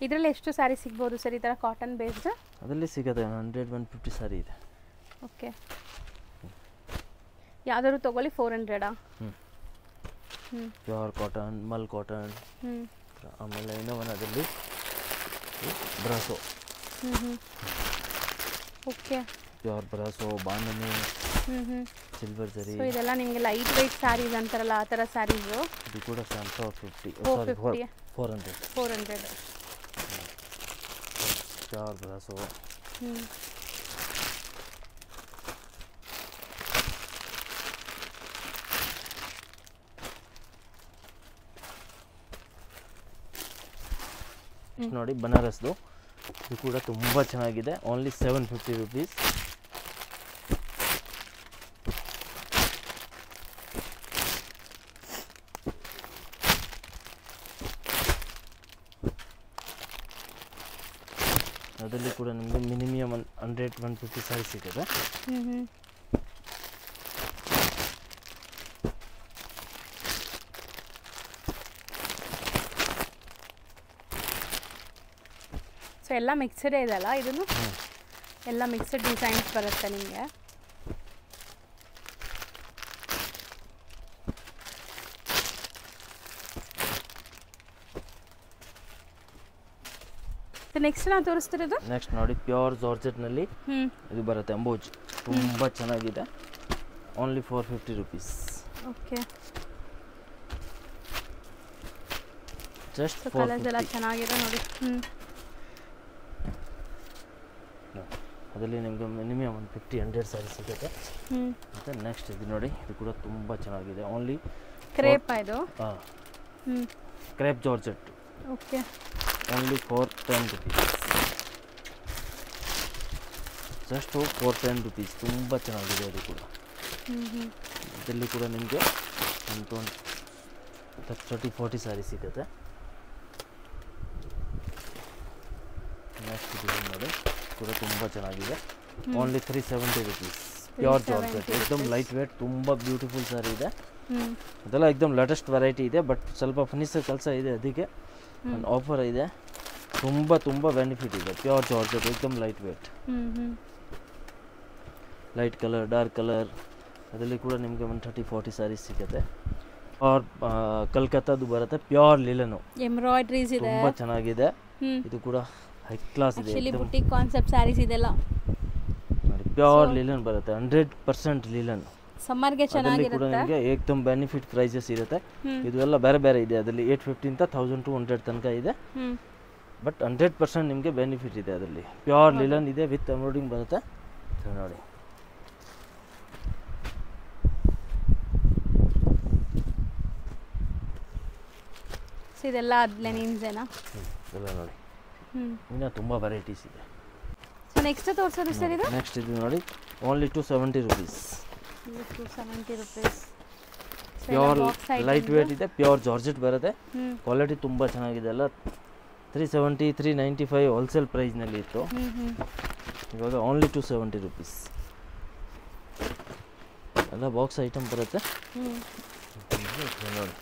ಇದರಲ್ಲಿ ಎಷ್ಟು ಸ್ಯಾರಿ ಸಿಗ್ಬೋದು ಸರ್ ಈ ಥರ ಕಾಟನ್ ಬೇಸ್ಡ್? ಅದರಲ್ಲಿ ಸಿಗುತ್ತೆ 100-150 ಸ್ಯಾರಿ ಇದೆ. ಓಕೆ, ಯಾವ್ದಾದ್ರು ತೊಗೊಳ್ಳಿ 400. Pure cotton, mul cotton. ಆಮೇಲೆ ಇನ್ನೊಂದು ಅದರಲ್ಲಿ brasso. Okay, pure brasso, bandhani, silver zari. So ಇದೆಲ್ಲ ನಿಮಗೆ ಲೈಟ್ ವೆಯ್ಟ್ ಸ್ಯಾರೀಸ್ ಅಂತಾರಲ್ಲ ಆ ಥರ ಸ್ಯಾರೀಸು. ಇದು ಕೂಡ 450. 400. Pure brasso. ನೋಡಿ ಬನಾರಸ್ದು, ಇದು ಕೂಡ ತುಂಬ ಚೆನ್ನಾಗಿದೆ. Only 750 rupees. ಅದರಲ್ಲಿ ಕೂಡ ನಿಮಗೆ ಮಿನಿಮಮ್ 100-150 ಸ್ಯಾರಿ ಸಿಗುತ್ತೆ. ಸೊ ಎಲ್ಲ ಮಿಕ್ಸಡೇ ಇದೆ ಅಲ್ಲ, ಇದನ್ನು ಎಲ್ಲ ಮಿಕ್ಸಡ್ ಡಿಸೈನ್ಸ್ ಬರುತ್ತೆ ನಿಮಗೆ. ನೆಕ್ಸ್ಟ್ ನಾವು ತೋರಿಸ್ತಿರೋದು, ನೆಕ್ಸ್ಟ್ ನೋಡಿ ಪ್ಯೂರ್ ಜಾರ್ಜೆಟ್ನಲ್ಲಿ ಇದು ಬರುತ್ತೆ, ಅಂಬೋಜ್. ತುಂಬ ಚೆನ್ನಾಗಿದೆ. Only 450 rupees. Okay, just colours ಎಲ್ಲ ಚೆನ್ನಾಗಿದೆ ನೋಡಿ. ಅದರಲ್ಲಿ ನಿಮಗೆ ಮಿನಿಮಮ್ 50-100 ಸ್ಯಾರಿ ಸಿಗುತ್ತೆ. ಮತ್ತು ನೆಕ್ಸ್ಟ್ ಇದು ನೋಡಿ, ಇದು ಕೂಡ ತುಂಬ ಚೆನ್ನಾಗಿದೆ. ಓನ್ಲಿ ಕ್ರೇಪ್ ಇದು. Crepe georgette okay only 410 rupees, just 410 rupees. ತುಂಬ ಚೆನ್ನಾಗಿದೆ ಅದು ಕೂಡ. ಇದರಲ್ಲಿ ಕೂಡ ನಿಮಗೆ ಒಂದು 30-40 ಸ್ಯಾರಿ ಸಿಗುತ್ತೆ. ನೆಕ್ಸ್ಟ್ ಡಿಸೈನ್ ನೋಡಿ ಕೂಡ ತುಂಬ ಚೆನ್ನಾಗಿದೆ. Only 370 rupees. ಪ್ಯೂರ್ ಜಾರ್ಜೆಟ್, ಏಕದಮ್ ಲೈಟ್ ವೇಟ್, ತುಂಬ ಬ್ಯೂಟಿಫುಲ್ ಸ್ಯಾರಿ ಇದೆ. ಅದೆಲ್ಲ ಏಕದಮ್ ಲೇಟೆಸ್ಟ್ ವೆರೈಟಿ ಇದೆ, ಬಟ್ ಸ್ವಲ್ಪ ಫರ್ನಿಚರ್ ಕೆಲಸ ಇದೆ, ಅದಕ್ಕೆ ಒಂದು ಆಫರ್ ಇದೆ. ತುಂಬ ತುಂಬ ಬೆನಿಫಿಟ್ ಇದೆ. ಪ್ಯೂರ್ ಜಾರ್ಜೆಟ್, ಏಕದಮ್ light weight, light colour, dark colour, ಅದರಲ್ಲಿ ಕೂಡ ನಿಮಗೆ ಒಂದು 30-40 ಸ್ಯಾರೀಸ್ ಸಿಗುತ್ತೆ. ಆರ್ ಕಲ್ಕತ್ತಾದು ಬರುತ್ತೆ, ಪ್ಯೂರ್ ಲಿಲನು, ಎಂಬ್ರಾಯ್ಡ್ರೀಸ್ ಇದೆ, ತುಂಬ ಚೆನ್ನಾಗಿದೆ. ಇದು ಕೂಡ ಹೈ ಕ್ಲಾಸ್ ಇದೆ. ಆಕ್ಚುಲಿ ಬುಟಿಕ್ ಕಾನ್ಸೆಪ್ಟ್ ಸ್ಯಾರೀಸ್ ಇದೆಲ್ಲ ನೋಡಿ, ಪ್ಯೂರ್ ಲಿಲನ್ ಬರುತ್ತೆ, 100% ಲಿಲನ್. ಸಮ್ಮರ್ಗೆ ಅದರಲ್ಲಿ ಕೂಡ ಚೆನ್ನಾಗಿರುತ್ತೆ. ನಿಮಗೆ ಏಕದಮ್ ಬೆನಿಫಿಟ್ ಪ್ರೈಸಸ್ ಇರುತ್ತೆ. ಇದು ಎಲ್ಲ ಬೇರೆ ಬೇರೆ ಇದೆ, ಅದರಲ್ಲಿ 850 ಇಂದ 1200 ತನಕ ಇದೆ, ಬಟ್ 100% ನಿಮಗೆ ಬೆನಿಫಿಟ್ ಇದೆ. ಅದರಲ್ಲಿ ಪ್ಯೂರ್ ಲಿಲನ್ ಇದೆ, ವಿತ್ ಎಂಬ್ರಾಯ್ಡಿಂಗ್ ಬರುತ್ತೆ. ನೋಡಿ, ಸೊ ಇದೆಲ್ಲ ಲೆನಿನ್ಸೇನಾ? ಎಲ್ಲ ನೋಡಿ, ಇನ್ನೂ ತುಂಬ ವೆರೈಟೀಸ್ ಇದೆ. ಸೊ ನೆಕ್ಸ್ಟ್ ತೋರಿಸೋದು ಸರ್ ಇದು? ನೆಕ್ಸ್ಟ್ ಇದು ನೋಡಿ, only 270 rupees. 270 rupees. Pure light weight ಇದೆ, ಪ್ಯೂರ್ ಜಾರ್ಜೆಟ್ ಬರುತ್ತೆ, ಕ್ವಾಲಿಟಿ ತುಂಬ ಚೆನ್ನಾಗಿದೆ. ಎಲ್ಲ 370, 395 ಹೋಲ್ಸೇಲ್ ಪ್ರೈಸ್ನಲ್ಲಿ ಇತ್ತು, ಇವಾಗ ಓನ್ಲಿ 270 ರುಪೀಸ್. ಎಲ್ಲ ಬಾಕ್ಸ್ ಐಟಮ್ ಬರುತ್ತೆ ನೋಡಿ.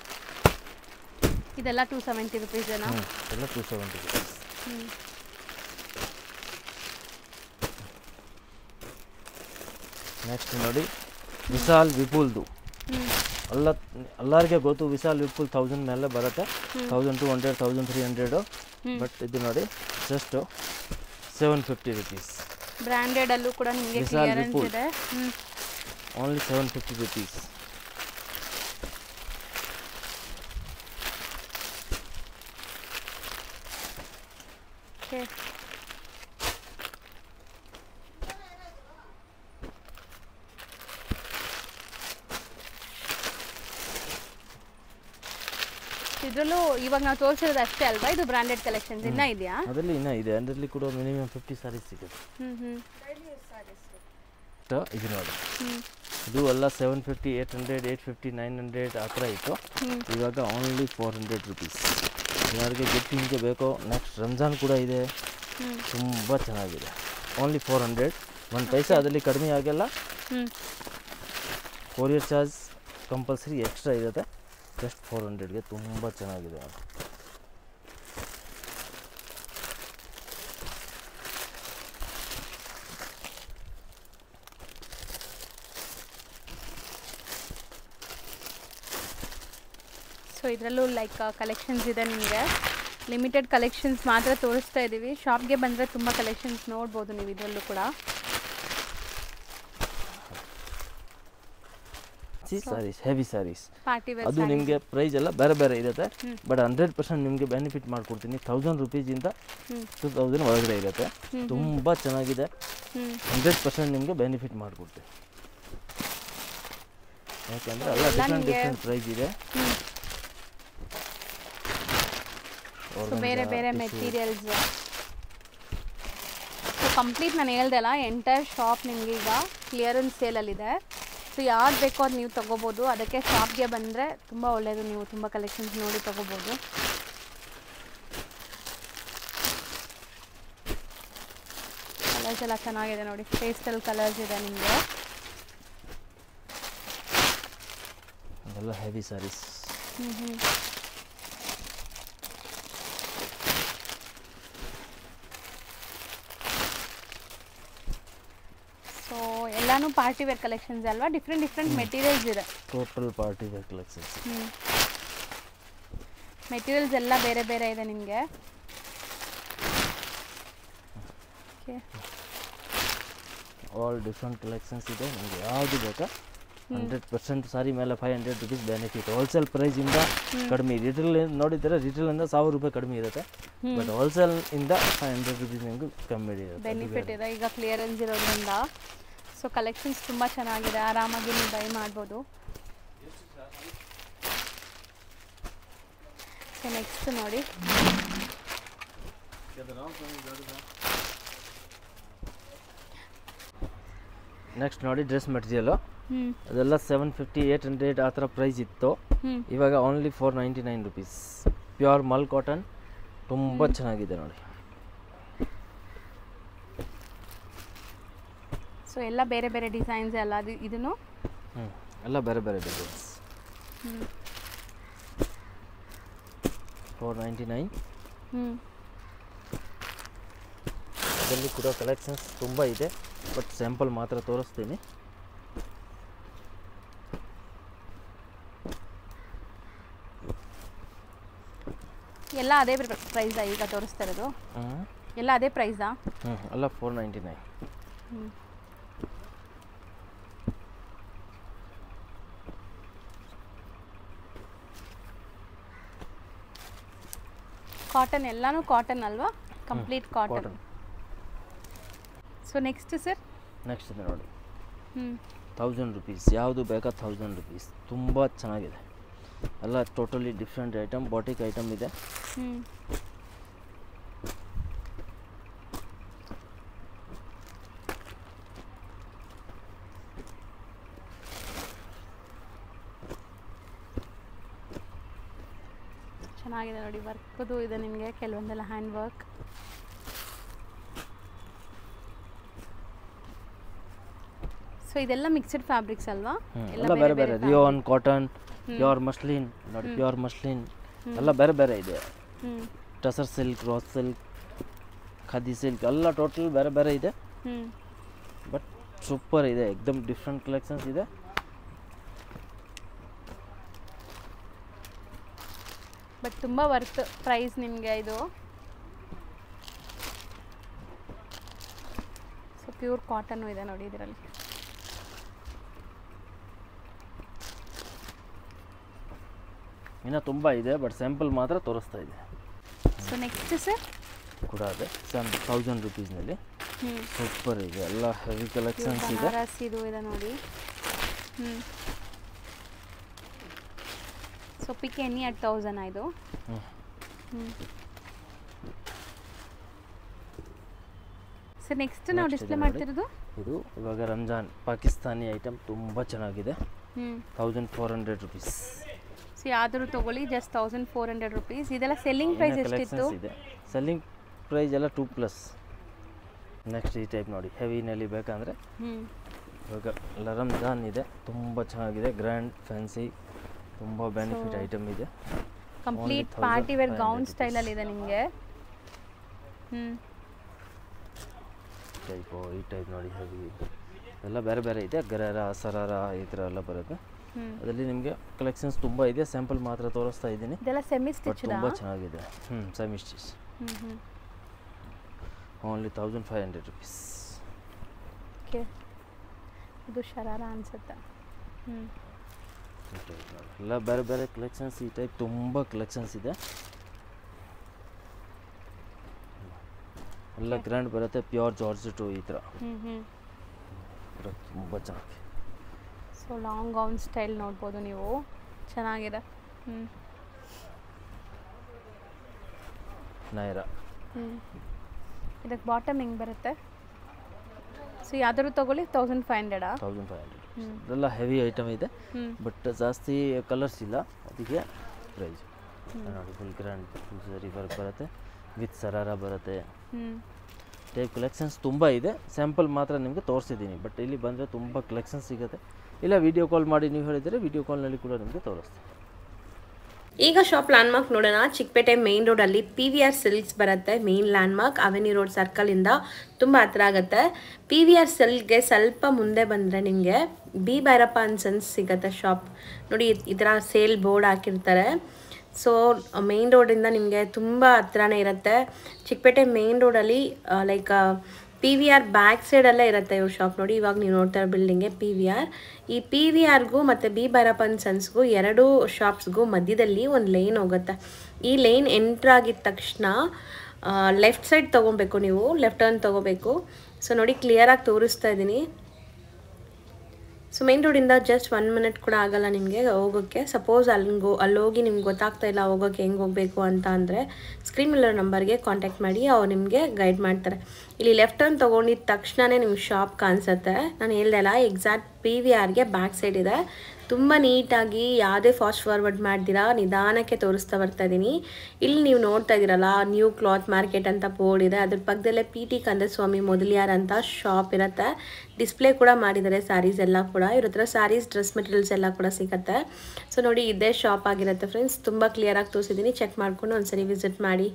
ಇದೆಲ್ಲ 270 ರುಪೀಸ್ ಏನಾ? ಎಲ್ಲ 270 ರುಪೀಸ್. ನೆಕ್ಸ್ಟ್ ನೋಡಿ, ವಿಶಾಲ್ ವಿಪುಲ್ದು. ಎಲ್ಲರಿಗೆ ಗೊತ್ತು, ವಿಶಾಲ್ ವಿಪುಲ್ 1000 ಮೇಲೆ ಬರುತ್ತೆ, 1200, 1300. ಬಟ್ ಇದು ನೋಡಿ, ಜಸ್ಟ್ 750 ರುಪೀಸ್. ಬ್ರ್ಯಾಂಡೆಡ್ ಅಲ್ಲೂ ಕೂಡ ನಿಮಗೆ ಕ್ಲಿಯರೆನ್ಸ್ ಇದೆ. Only 750 rupees. ಓಕೆ, ಇದರಲ್ಲೂ ಇವಾಗ ನಾವು ತೋರಿಸಿರೋದು ಅಷ್ಟೇ ಅಲ್ವಾ? ಇದು ಬ್ರಾಂಡೆಡ್ ಕಲೆಕ್ಷನ್ಸ್ ಇನ್ನೂ ಇದೆಯಾ? ಅದರಲ್ಲಿ ಇನ್ನೂ ಇದೆ, ಅದರಲ್ಲಿ ಕೂಡ ಮಿನಿಮಮ್ 50 ಸ್ಯಾರೀಸ್ ಸಿಗುತ್ತೆ. ಇದು ನೋಡಿ, ಇದು ಎಲ್ಲ 750, 800, 850, 900 ಆ ಥರ ಇತ್ತು, ಇವಾಗ ಓನ್ಲಿ 400 ರುಪೀಸ್. ಯಾರಿಗೆ ಗಿಫ್ಟಿಂಗ್ಗೆ ಬೇಕೋ. ನೆಕ್ಸ್ಟ್ ರಂಜಾನ್ ಕೂಡ ಇದೆ, ತುಂಬ ಚೆನ್ನಾಗಿದೆ. ಓನ್ಲಿ 400, 1 ಪೈಸೆ ಅದರಲ್ಲಿ ಕಡಿಮೆ ಆಗಲ್ಲ. ಕೊರಿಯರ್ ಚಾರ್ಜ್ ಕಂಪಲ್ಸರಿ ಎಕ್ಸ್ಟ್ರಾ ಇರುತ್ತೆ. ಜಸ್ಟ್ 400ಗೆ ತುಂಬ ಚೆನ್ನಾಗಿದೆ. ಸೊ ಇದರಲ್ಲೂ ಲೈಕ್ ಕಲೆಕ್ಷನ್ಸ್ ಇದೆ ನಿಮಗೆ. ಲಿಮಿಟೆಡ್ ಕಲೆಕ್ಷನ್ಸ್ ಮಾತ್ರ ತೋರಿಸ್ತಾ ಇದ್ದೀವಿ. ಶಾಪ್ಗೆ ಬಂದರೆ ತುಂಬ ಕಲೆಕ್ಷನ್ಸ್ ನೋಡ್ಬೋದು ನೀವು ಇದರಲ್ಲೂ ಕೂಡ. Saris, heavy saris, party wear ಅದು ನಿಮಗೆ ಪ್ರೈಸ್ ಎಲ್ಲ ಬೇರೆ ಬೇರೆ ಇರುತ್ತೆ, ಬಟ್ 100% ನಿಮಗೆ ಬೆನಿಫಿಟ್ ಮಾಡಿಕೊಡ್ತೀನಿ. 1000 ರುಪೀಸಿಂದ 2000 ಒಳಗಡೆ ಇರುತ್ತೆ, ತುಂಬ ಚೆನ್ನಾಗಿದೆ. 100% ನಿಮಗೆ ಬೆನಿಫಿಟ್ ಮಾಡಿಕೊಡ್ತೀನಿ, ಯಾಕೆಂದರೆ ಎಲ್ಲ ಡಿಫ್ರೆಂಟ್ ಪ್ರೈಸ್ ಇದೆ. ಬೇರೆ ಬೇರೆ ಮೆಟೀರಿಯಲ್ಸ್. ಸೊ ಕಂಪ್ಲೀಟ್ ನಾನು ಹೇಳ್ದಲ್ಲ, ಎಂಟೈರ್ ಶಾಪ್ ನಿಮಗೆ ಈಗ ಕ್ಲಿಯರೆನ್ಸ್ ಸೇಲಲ್ಲಿದೆ. ಸೊ ಯಾವ್ದು ಬೇಕೋ ಅದು ನೀವು ತೊಗೋಬೋದು. ಅದಕ್ಕೆ ಶಾಪ್ಗೆ ಬಂದರೆ ತುಂಬ ಒಳ್ಳೆಯದು, ನೀವು ತುಂಬ ಕಲೆಕ್ಷನ್ಸ್ ನೋಡಿ ತೊಗೋಬೋದು. ಕಲರ್ಸ್ ಎಲ್ಲ ಚೆನ್ನಾಗಿದೆ ನೋಡಿ, ಪೇಸ್ಟಲ್ ಕಲರ್ಸ್ ಇದೆ ನಿಮಗೆ. ಎಲ್ಲ ಹೆವಿ ಸ್ಯಾರೀಸ್. ಸೊ ಎಲ್ಲಾನು ಪಾರ್ಟಿ ವೇರ್ ಕಲೆಕ್ಷನ್ಸ್ ಅಲ್ವಾ? ಡಿಫ್ರೆಂಟ್ ಮೆಟೀರಿಯಲ್ಸ್ ಇದೆ. Total party wear collections. Materials ಎಲ್ಲ ಬೇರೆ ಬೇರೆ ಇದೆ ನಿಮಗೆ. ಆಲ್ ಡಿಫ್ರೆಂಟ್ ಕಲೆಕ್ಷನ್ಸ್ ಇದೆ, ನಿಮಗೆ ಯಾವುದು ಬೇಕಾ 100% ಸಾರಿ ಮೇಲೆ 500 ರುಪೀಸ್ ಬೆನಿಫಿಟ್. ಹೋಲ್ಸೇಲ್ ಪ್ರೈಸಿಂದ ಕಡಿಮೆ. ರಿಟೇಲ್ ನೋಡಿದರೆ ರಿಟೇಲಿಂದ 1000 ರೂಪಾಯಿ ಕಡಿಮೆ ಇರುತ್ತೆ, ಬಟ್ ಹೋಲ್ಸೇಲಿಂದ 500 ರುಪೀಸ್ ನಿಮಗೆ ಕಮ್ಮಿ ಇರುತ್ತೆ, ಬೆನಿಫಿಟ್ ಇದೆ ಈಗ ಕ್ಲಿಯರೆನ್ಸ್ ಇರೋದ್ರಿಂದ. ಸೊ ಕಲೆಕ್ಷನ್ಸ್ ತುಂಬ ಚೆನ್ನಾಗಿದೆ, ಆರಾಮಾಗಿ ನೀವು ಬೈ ಮಾಡ್ಬೋದು. ನೆಕ್ಸ್ಟ್ ನೋಡಿ ನೆಕ್ಸ್ಟ್ ನೋಡಿ ಡ್ರೆಸ್ ಮೆಟೀರಿಯಲು ಅದೆಲ್ಲ 750 800 ಆ ಥರ ಪ್ರೈಸ್ ಇತ್ತು. ಇವಾಗ ಓನ್ಲಿ 499 ರುಪೀಸ್. ಪ್ಯೂರ್ ಮಲ್ ಕಾಟನ್, ತುಂಬ ಚೆನ್ನಾಗಿದೆ ನೋಡಿ. ಸೊ ಎಲ್ಲ ಬೇರೆ ಬೇರೆ ಡಿಸೈನ್ಸ್ ಎಲ್ಲ ಇದನ್ನು ಎಲ್ಲ ಬೇರೆ ಬೇರೆ ಡಿಸೈನ್ಸ್. 499. ಇದರಲ್ಲಿ ಕೂಡ ಕಲೆಕ್ಷನ್ಸ್ ತುಂಬ ಇದೆ, ಬಟ್ ಸ್ಯಾಂಪಲ್ ಮಾತ್ರ ತೋರಿಸ್ತೀನಿ. ಎಲ್ಲ ಅದೇ ಪ್ರೈಸಾ ಈಗ ತೋರಿಸ್ತಾ ಇರೋದು? ಎಲ್ಲ ಅದೇ ಪ್ರೈಸಾ? ಎಲ್ಲ 499. ಕಾಟನ್ ಎಲ್ಲಾನು ಕಾಟನ್ ಅಲ್ವಾ? Complete cotton. So next sir? Next ಇದೆ ನೋಡಿ 1000 ರುಪೀಸ್. ಯಾವುದು ಬೇಕಾ 1000 ರುಪೀಸ್. ತುಂಬ ಚೆನ್ನಾಗಿದೆ. ಎಲ್ಲ totally different item, batik item ಇದೆ. ಚೆನ್ನಾಗಿದೆ ನೋಡಿ, ವರ್ಕ್ದು ಇದೆ ನಿಮಗೆ, ಕೆಲವೊಂದೆಲ್ಲ ಹ್ಯಾಂಡ್ ವರ್ಕ್. ಸೊ ಇದೆಲ್ಲ ಮಿಕ್ಸ್ಡ್ ಫ್ಯಾಬ್ರಿಕ್ಸ್ ಅಲ್ವಾ? ಎಲ್ಲ ಬೇರೆ ಬೇರೆ, ರಿಯೋನ್, ಕಾಟನ್, ಪ್ಯೂರ್ ಮಸ್ಲಿನ್ ನೋಡಿ, ಪ್ಯೂರ್ ಮಸ್ಲಿನ್ ಎಲ್ಲ ಬೇರೆ ಬೇರೆ ಇದೆ. Tussar silk, rose silk, khadi silk ಎಲ್ಲ ಟೋಟಲ್ ಬೇರೆ ಬೇರೆ ಇದೆ. ಬಟ್ ಸೂಪರ್ ಇದೆ, ಎಕ್ದಮ್ ಡಿಫ್ರೆಂಟ್ ಕಲೆಕ್ಷನ್ಸ್ ಇದೆ. ಬಟ್ ತುಂಬ ವರ್ತ್ ಪ್ರೈಸ್ ನಿಮಗೆ ಇದು. ಸೊ ಪ್ಯೂರ್ ಕಾಟನ್ನು ಇದೆ ನೋಡಿ ಇದರಲ್ಲಿ. ಇನ್ನು ತುಂಬ ಇದೆ, ಬಟ್ ಸ್ಯಾಂಪಲ್ ಮಾತ್ರ ತೋರಿಸ್ತಾ ಇದೆ. ಸೊ ನೆಕ್ಸ್ಟ್ ಸರ್ ಕೂಡ ಅದೇ 1000 ರುಪೀಸ್ನಲ್ಲಿ ಸೂಪರ್ ಇದೆ, ಎಲ್ಲ ಹೆವಿ ಕಲೆಕ್ಷನ್ಸ್ ಇದೆ. ಇದು ಇದೆ ನೋಡಿ. ಸೊ ಪಿಕ್ ಎನಿ ಅಟ್ 1000 ಇದು. ಸರ್ ನೆಕ್ಸ್ಟ್ ನಾವು ಡಿಸ್ಪ್ಲೇ ಮಾಡ್ತಿರೋದು ಇದು ಇವಾಗ ರಂಜಾನ್ ಪಾಕಿಸ್ತಾನಿ ಐಟಮ್, ತುಂಬ ಚೆನ್ನಾಗಿದೆ. 1400 ರುಪೀಸ್. ಸೊ ಯಾವ್ದಾದ್ರು ತೊಗೊಳ್ಳಿ, ಜಸ್ಟ್ 1400 ರುಪೀಸ್. ಇದೆಲ್ಲ ಸೆಲ್ಲಿಂಗ್ ಪ್ರೈಸ್ ಎಷ್ಟಿತ್ತು? ಇದೆ ಸೆಲ್ಲಿಂಗ್ ಪ್ರೈಸ್ ಎಲ್ಲ 2+. ನೆಕ್ಸ್ಟ್ ಈ ಟೈಪ್ ನೋಡಿ, ಹೆವಿನಲ್ಲಿ ಬೇಕಂದರೆ ಇವಾಗ ರಂಜಾನ್ ಇದೆ, ತುಂಬ ಚೆನ್ನಾಗಿದೆ, ಗ್ರ್ಯಾಂಡ್ ಫ್ಯಾನ್ಸಿ, ತುಂಬ ಬೆನಿಫಿಟ್ ಐಟಮ್ ಇದೆ. ಕಂಪ್ಲೀಟ್ ಪಾರ್ಟಿ ವೇರ್ ಗೌನ್ ಸ್ಟೈಲಲ್ಲಿ ಇದೆ ನಿಮಗೆ. ಈ ಟೈಪ್ ನೋಡಿ, ಹೆವಿ ಎಲ್ಲ ಬೇರೆ ಬೇರೆ ಇದೆ. ಗರಾರ, ಸರಾರ ಈ ಥರ ಎಲ್ಲ ಬರುತ್ತೆ. ಅದರಲ್ಲಿ ನಿಮಗೆ ಕಲೆಕ್ಷನ್ಸ್ ತುಂಬ ಇದೆ, ಸ್ಯಾಂಪಲ್ ಮಾತ್ರ ತೋರಿಸ್ತಾ ಇದ್ದೀನಿ. ಇದೆಲ್ಲ ಸೆಮಿ ಸ್ಟಿಚ್, ತುಂಬ ಚೆನ್ನಾಗಿದೆ. Semi stitch. Only 1500 rupees. Okay, ಇದು ಶರಾರ ಅನ್ಸುತ್ತೆ. ಎಲ್ಲ ಬೇರೆ ಬೇರೆ ಕಲೆಕ್ಷನ್ಸ್, ಈ ಟೈಪ್ ತುಂಬ ಕಲೆಕ್ಷನ್ಸ್ ಇದೆ. ಎಲ್ಲ ಗ್ರ್ಯಾಂಡ್ ಬರುತ್ತೆ, ಪ್ಯೂರ್ ಜಾರ್ಜೆಟು ಈ ಥರ ತುಂಬ ಚೆನ್ನಾಗಿ. ಸೊ ಲಾಂಗ್ ಗೌನ್ ಸ್ಟೈಲ್ ನೋಡ್ಬೋದು ನೀವು, ಚೆನ್ನಾಗಿದೆ. ನೈರಾ. ಇದಕ್ಕೆ ಬಾಟಮ್ ಹೆಂಗೆ ಬರುತ್ತೆ? ಸೊ ಯಾವ್ದಾದ್ರು ತೊಗೊಳ್ಳಿ 1500. 1500 ಇದೆಲ್ಲ ಹೆವಿ ಐಟಮ್ ಇದೆ, ಬಟ್ ಜಾಸ್ತಿ ಕಲರ್ಸ್ ಇಲ್ಲ, ಅದಕ್ಕೆ ಪ್ರೈಸ್ ನೋಡಿ. ಫುಲ್ ಗ್ರ್ಯಾಂಡ್ ಸರಿ ವರ್ಕ್ ಬರುತ್ತೆ, ವಿತ್ ಸರಾರ ಬರುತ್ತೆ. ಟೈಪ್ ಕಲೆಕ್ಷನ್ಸ್ ತುಂಬ ಇದೆ, ಸ್ಯಾಂಪಲ್ ಮಾತ್ರ ನಿಮಗೆ ತೋರಿಸಿದ್ದೀನಿ. ಬಟ್ ಇಲ್ಲಿ ಬಂದರೆ ತುಂಬ ಕಲೆಕ್ಷನ್ಸ್ ಸಿಗುತ್ತೆ. ಇಲ್ಲ ವಿಡಿಯೋ ಕಾಲ್ ಮಾಡಿ ನೀವು ಹೇಳಿದರೆ ವಿಡಿಯೋ ಕಾಲ್ನಲ್ಲಿ ಕೂಡ ನಿಮಗೆ ತೋರಿಸ್ತೀನಿ. ಈಗ ಶಾಪ್ ಲ್ಯಾಂಡ್ಮಾರ್ಕ್ ನೋಡೋಣ. ಚಿಕ್ಕಪೇಟೆ ಮೇನ್ ರೋಡಲ್ಲಿ PVR ಸಿಲ್ಕ್ಸ್ ಬರುತ್ತೆ. ಮೇನ್ ಲ್ಯಾಂಡ್ಮಾರ್ಕ್ ಅವೆನ್ಯೂ ರೋಡ್ ಸರ್ಕಲಿಂದ ತುಂಬ ಹತ್ರ ಆಗುತ್ತೆ. PVR ಸಿಲ್ಕ್ಗೆ ಸ್ವಲ್ಪ ಮುಂದೆ ಬಂದರೆ ನಿಮಗೆ ಬಿ ಭೈರಪ್ಪ ಅಂಡ್ ಸನ್ಸ್ ಸಿಗುತ್ತೆ ಶಾಪ್ ನೋಡಿ. ಈ ಥರ ಸೇಲ್ ಬೋರ್ಡ್ ಹಾಕಿರ್ತಾರೆ. ಸೊ ಮೇನ್ ರೋಡಿಂದ ನಿಮಗೆ ತುಂಬ ಹತ್ರನೇ ಇರುತ್ತೆ. ಚಿಕ್ಕಪೇಟೆ ಮೇನ್ ರೋಡಲ್ಲಿ ಲೈಕ್ PVR ಬ್ಯಾಕ್ ಸೈಡಲ್ಲೇ ಇರುತ್ತೆ ಇವ್ರ ಶಾಪ್ ನೋಡಿ. ಇವಾಗ ನೀವು ನೋಡ್ತಾ ಇರೋ ಬಿಲ್ಡಿಂಗ್ಗೆ PVR. ಈ PVRಗೂ ಮತ್ತು ಬಿ ಭೈರಪ್ಪ ಅಂಡ್ ಸನ್ಸ್ಗೂ ಎರಡೂ ಶಾಪ್ಸ್ಗೂ ಮಧ್ಯದಲ್ಲಿ ಒಂದು ಲೈನ್ ಹೋಗುತ್ತೆ. ಈ ಲೈನ್ ಎಂಟ್ರ್ ಆಗಿದ ತಕ್ಷಣ ಲೆಫ್ಟ್ ಸೈಡ್ ತೊಗೊಬೇಕು, ನೀವು ಲೆಫ್ಟ್ ಟರ್ನ್ ತೊಗೋಬೇಕು. ಸೊ ನೋಡಿ ಕ್ಲಿಯರಾಗಿ ತೋರಿಸ್ತಾ ಇದ್ದೀನಿ. ಸೊ ಮೇನ್ ರೋಡಿಂದ ಜಸ್ಟ್ 1 ಮಿನಿಟ್ ಕೂಡ ಆಗಲ್ಲ ನಿಮಗೆ ಹೋಗೋಕ್ಕೆ. ಸಪೋಸ್ ಅಲ್ಲೋಗಿ ನಿಮ್ಗೆ ಗೊತ್ತಾಗ್ತಾ ಇಲ್ಲ ಹೋಗೋಕ್ಕೆ ಹೆಂಗೆ ಹೋಗಬೇಕು ಅಂತ ಅಂದರೆ ಸ್ಕ್ರೀನ್ ಮೇಲೆ ನಂಬರ್ಗೆ ಕಾಂಟ್ಯಾಕ್ಟ್ ಮಾಡಿ, ಅವ್ರು ನಿಮಗೆ ಗೈಡ್ ಮಾಡ್ತಾರೆ. ಇಲ್ಲಿ ಲೆಫ್ಟ್ ಟರ್ನ್ ತೊಗೊಂಡಿದ್ದ ತಕ್ಷಣವೇ ನಿಮ್ಗೆ ಶಾಪ್ ಕಾಣಿಸುತ್ತೆ. ನಾನು ಹೇಳ್ದೆ ಅಲ್ಲ, ಎಕ್ಸಾಕ್ಟ್ PVRಗೆ ಬ್ಯಾಕ್ ಸೈಡ್ ಇದೆ. ತುಂಬ ನೀಟಾಗಿ ಯಾವುದೇ ಫಾಸ್ಟ್ ಫಾರ್ವರ್ಡ್ ಮಾಡ್ದಿರಾ ನಿಧಾನಕ್ಕೆ ತೋರಿಸ್ತಾ ಬರ್ತಾ ಇದ್ದೀನಿ. ಇಲ್ಲಿ ನೀವು ನೋಡ್ತಾ ಇದ್ದೀರಲ್ಲ, ನ್ಯೂ ಕ್ಲಾತ್ ಮಾರ್ಕೆಟ್ ಅಂತ ಬೋರ್ಡ್ ಇದೆ. ಅದ್ರ ಪಕ್ಕದಲ್ಲೇ PT ಕಂದಸ್ವಾಮಿ ಮೊದಲಿಯಾರ್ ಅಂತ ಶಾಪ್ ಇರುತ್ತೆ. ಡಿಸ್ಪ್ಲೇ ಕೂಡ ಮಾಡಿದ್ದಾರೆ ಸ್ಯಾರೀಸ್ ಎಲ್ಲ ಕೂಡ. ಇವ್ರ ಹತ್ರ ಸ್ಯಾರೀಸ್, ಡ್ರೆಸ್ ಮೆಟೀರಿಯಲ್ಸ್ ಎಲ್ಲ ಕೂಡ ಸಿಗುತ್ತೆ. ಸೊ ನೋಡಿ, ಇದೇ ಶಾಪ್ ಆಗಿರುತ್ತೆ ಫ್ರೆಂಡ್ಸ್. ತುಂಬ ಕ್ಲಿಯರಾಗಿ ತೋರಿಸಿದ್ದೀನಿ, ಚೆಕ್ ಮಾಡ್ಕೊಂಡು ಒಂದ್ಸರಿ ವಿಸಿಟ್ ಮಾಡಿ.